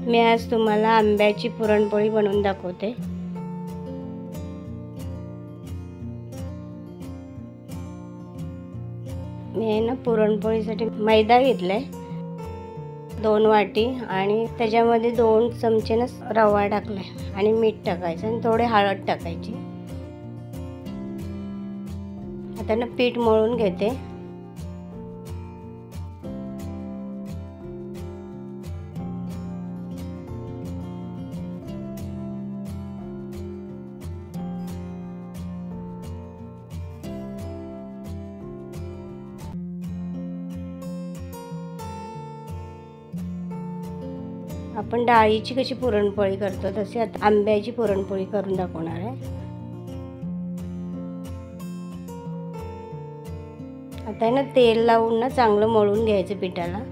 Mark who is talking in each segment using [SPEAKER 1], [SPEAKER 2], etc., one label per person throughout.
[SPEAKER 1] मी आज तुम्हाला आंब्याची पुरणपोळी बनवून दाखवते। मी पुरणपोळीसाठी मैदा घेतलाय 2 वाटी आणि त्याच्यामध्ये 2 चमचे रवा टाकलाय आणि मीठ टाकायचं आणि थोडे हळद टाकायची। आता पीठ मळून घेते। आपण डाळीची कशी पुरणपोळी करतो तशी आता आंब्याची पुरणपोळी करून दाखवणार आहे। आता तेल लावून चांगलं मळून घ्यायचं पिठाला।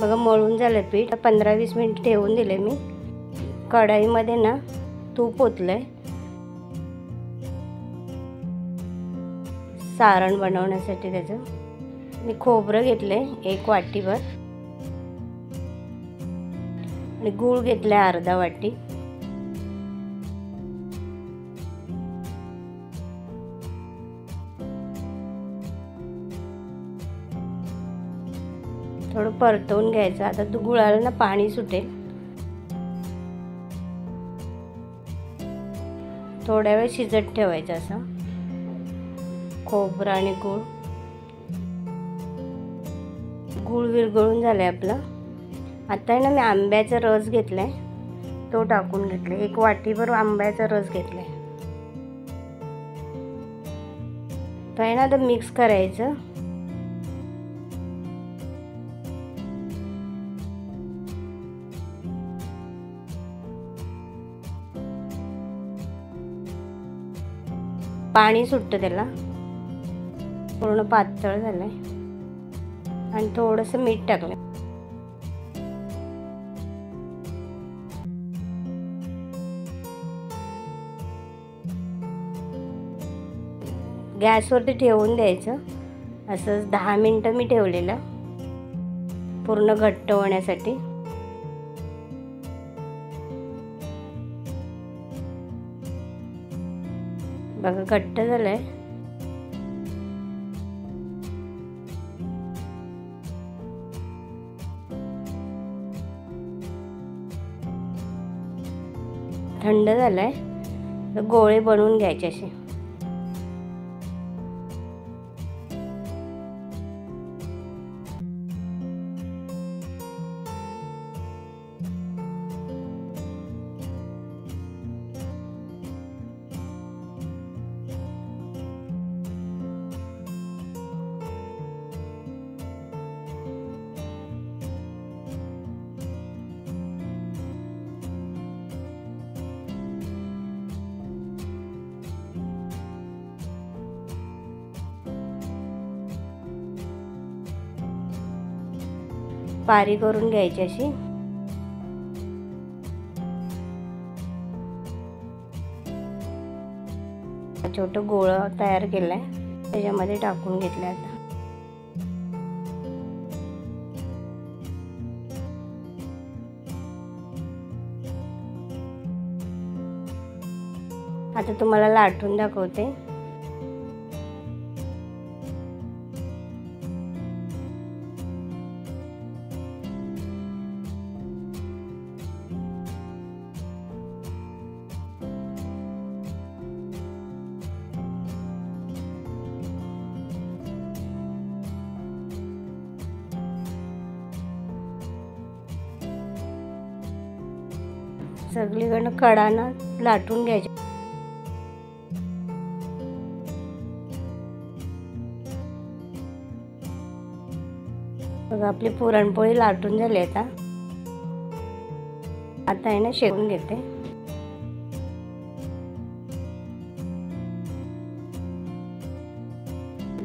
[SPEAKER 1] बघा मळून झालं पीठ। 15-20 मिनिट ठेवून दिले मी। कढईमध्ये तूप ओतलंय सारण बनवण्यासाठी। त्याचं मी खोबरं घेतलंय 1 वाटीभर आणि गूळ घेतलाय अर्धा वाटी। थोडं परतवून घ्यायचं। आता गुळाला पाणी सुटेल। थोड्या वेळ शिजत ठेवायचं असं खोबरं आणि गूळ विरघळून झालंय आपलं। आता मी आंब्याचा रस घेतलाय तो टाकून घेतलाय। 1 वाटीभर आंब्याचा रस घेतलाय। तर आता मिक्स करायचं। पाणी सुटतं त्याला, पूर्ण पातळ झालंय आणि थोडंसं मीठ टाकलं। गॅसवरती ठेवून द्यायचं असं 10 मिनिटं मी ठेवलेलं पूर्ण घट्ट होण्यासाठी। बघा घट्ट झालंय। थंड झालंय तर गोळे बनवून घ्यायचे असे। पारी करून घ्यायची अशी। छोटं गोळा तयार केलाय त्याच्यामध्ये टाकून घेतलाय। आता तुम्हाला लाटून दाखवते। सगळीकडनं कडानं लाटून घ्यायचे। बघा आपली पुरणपोळी लाटून झाली आता। आता शेकून घेते।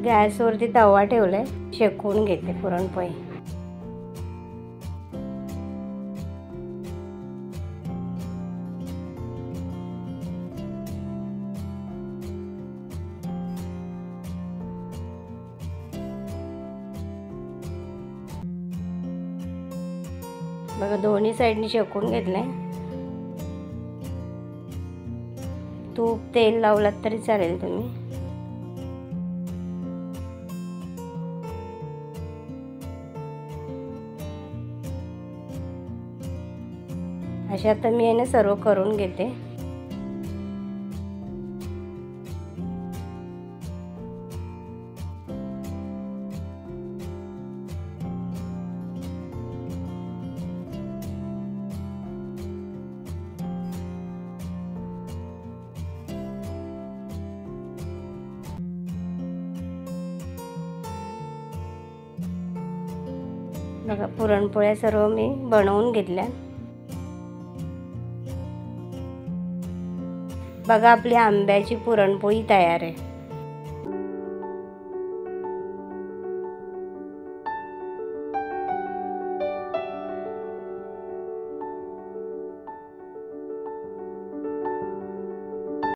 [SPEAKER 1] गॅसवरती तवा ठेवलाय, शेकवून घेते पुरणपोळी. बघा दोन्ही साईडनी शेकून घेतलंय. तूप तेल लावलात तरी चालेल तुम्ही. अशा आता मी याने सर्व करून घेते. बघा पुरणपोळ्या सर्व मी बनवून घेतल्या. बघा आपली आंब्याची पुरणपोळी तयार आहे.